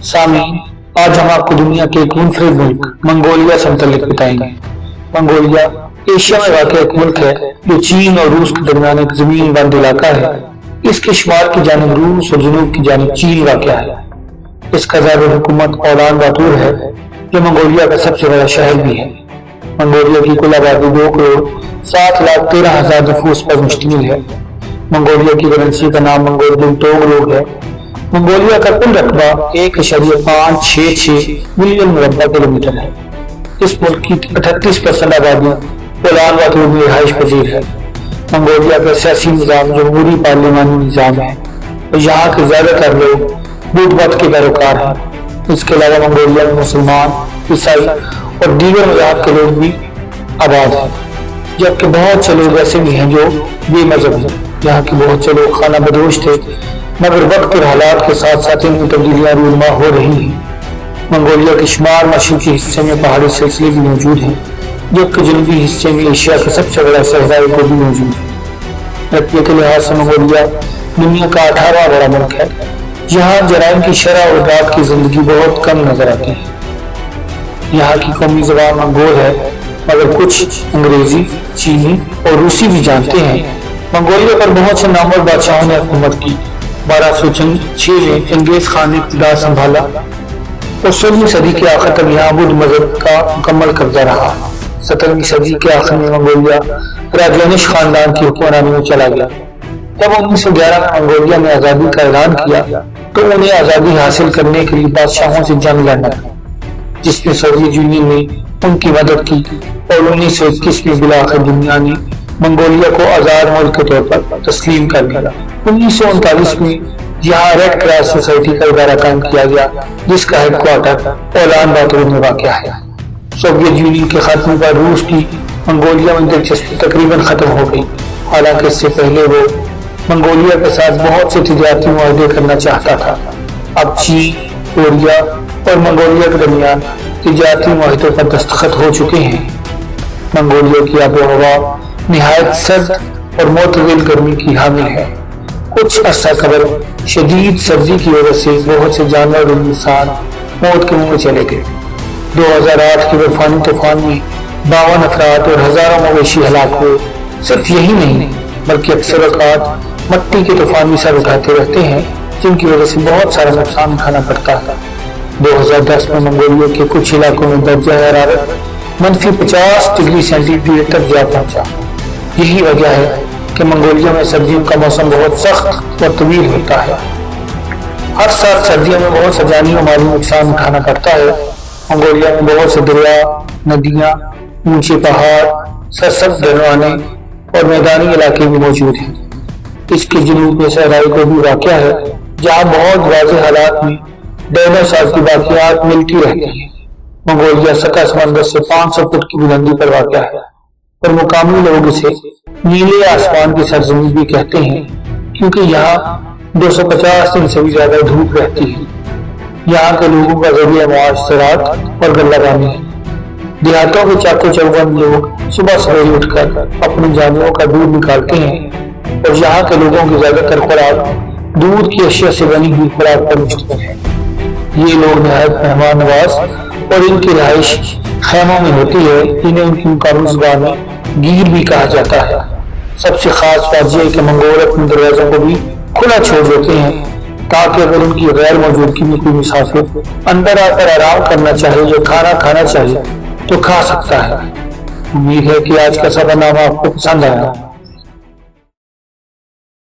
سامعین، آج ہم آپ کو دنیا کے ایک منفرد ملک منگولیا سے متعلق بتائیں گے۔ منگولیا ایشیا میں واقع ایک ملک ہے جو چین اور روس کے درمیان ایک زمین بند علاقہ ہے۔ اس کے شمال کی جانب روس اور جنوب کی جانب چین واقع ہے۔ اس کا دار الحکومت اولان باتور ہے جو منگولیا کا سب سے بڑا شہر بھی ہے۔ منگولیا کی کل آبادی 2,07,13,000 نفوس پر مشتمل ہے۔ منگولیا کی کرنسی کا نام منگولین ٹوگ ہے۔ منگولیا کا کل رقبہ 1.566 ملین مربع کلومیٹر ہے۔ اس ملک کی 38% آبادی اولان باتور میں رہائش پذیر ہے۔ منگولیا کا سیاسی نظام جمہوری پارلیمانی نظام ہے اور یہاں کے زیادہ تر لوگ بدھ مت کے پیروکار ہیں۔ اس کے علاوہ منگولیا میں مسلمان، عیسائی اور دیگر مذاہب کے لوگ بھی آباد ہیں، جبکہ بہت سے لوگ ایسے بھی ہیں جو بے مذہب ہیں۔ یہاں کے بہت سے لوگ خانہ بدوش تھے، مگر وقت اور حالات کے ساتھ ساتھ ان میں تبدیلیاں رونما ہو رہی ہیں۔ منگولیا کے شمال مشرقی حصے میں پہاڑی سلسلے بھی موجود ہیں، جبکہ جنوبی حصے میں ایشیا کا سب سے بڑا صحرائی کو بھی موجود ہے۔ رقبے کے لحاظ سے منگولیا دنیا کا 18واں بڑا ملک ہے۔ یہاں جرائم کی شرح اور رات کی زندگی بہت کم نظر آتی ہے۔ یہاں کی قومی زبان منگول ہے، مگر کچھ انگریزی، چینی اور روسی بھی جانتے ہیں۔ منگولیا پر بہت سے نامور بادشاہوں نے حکومت کی۔ 1206 میں چنگیز خان نے اقتدار سنبھالا اور 16ویں صدی کے آخر تک یہاں بدھ مذہب کا مکمل قبضہ رہا۔ 17ویں صدی کے آخر میں منگولیا راگلینش خاندان کی حکمرانی میں چلا گیا۔ جب 1911 میں منگولیا نے آزادی کا اعلان کیا تو انہیں آزادی حاصل کرنے کے لیے بادشاہوں سے جنگ لڑنا تھا، جس میں سوویت یونین نے ان کی مدد کی اور 1921 میں بالآخر دنیا نے منگولیا کو آزاد ملک کے طور پر تسلیم کر دیا۔ 1939 میں یہاں ریڈ کراس سوسائٹی کا ادارہ قائم کیا گیا، جس کا ہیڈ کوارٹر اولان باتور میں واقع ہے۔ سوویت یونین کے خاتمے پر روس کی منگولیا میں دلچسپی تقریباً ختم ہو گئی، حالانکہ اس سے پہلے وہ منگولیا کے ساتھ بہت سے تجارتی معاہدے کرنا چاہتا تھا۔ اب چین، کوریا اور منگولیا کے درمیان تجارتی معاہدوں پر دستخط ہو چکے ہیں۔ منگولیا کی آب و ہوا نہایت سرد اور معتدل گرمی کی حامل ہے۔ کچھ عرصہ قبل شدید سردی کی وجہ سے بہت سے جانور اور انسان موت کے منہ میں چلے گئے۔ 2008 کے برفانی طوفان میں 52 افراد اور ہزاروں مویشی ہلاک ہوئے۔ صرف یہی نہیں بلکہ اکثر اوقات مٹی کے طوفان بھی سر اٹھاتے رہتے ہیں، جن کی وجہ سے بہت سارا نقصان اٹھانا پڑتا ہے۔ 2010 میں منگولیا کے کچھ علاقوں میں درجہ حرارت -50 ڈگری سینٹی گریڈ تک جا پہنچا۔ یہی وجہ ہے کہ منگولیا میں سردیوں کا موسم بہت سخت اور طویل ہوتا ہے۔ ہر سال سردیوں میں بہت سے جانی و مالی نقصان اٹھانا پڑتا ہے۔ منگولیا میں بہت سے دریا، ندیاں، اونچے پہاڑ، سرسبز ڈھلوانے اور میدانی علاقے بھی موجود ہیں۔ اس کے جنوب میں صحرائی کو بھی واقع ہے، جہاں بہت واضح حالات میں ڈائنوسار کی باقیات ملتی رہتی ہیں۔ منگولیا سطح سمندر سے 500 فٹ کی بلندی پر واقع ہے اور مقامی لوگ اسے نیلے آسمان کی سرزمین بھی کہتے ہیں، کیونکہ یہاں 250 دن سے بھی زیادہ دھوپ رہتی ہے۔ یہاں کے لوگوں کا ذریعہ معاش زراعت اور غلہ بانی ہے۔ دیہاتوں کے چاقو چوبند لوگ صبح سویرے اٹھ کر اپنے جانوروں کا دودھ نکالتے ہیں اور یہاں کے لوگوں کی زیادہ تر خوراک دودھ کی اشیاء سے بنی ہوئی خوراک پر مشتمل ہے۔ یہ لوگ نہایت مہمان نواز اور ان کی رہائش خیموں میں ہوتی ہے، جنہیں ان کی مقامی زبان میں گیر بھی کہا جاتا ہے۔ سب سے خاص بات یہ ہے کہ منگول اپنے دروازوں کو بھی کھلا چھوڑ دیتے ہیں تاکہ اگر ان کی غیر موجودگی میں کوئی مسافر اندر آ کر آرام کرنا چاہے یا کھانا کھانا چاہے تو کھا سکتا ہے۔ امید ہے کہ آج کا سفر نامہ آپ کو پسند آیا۔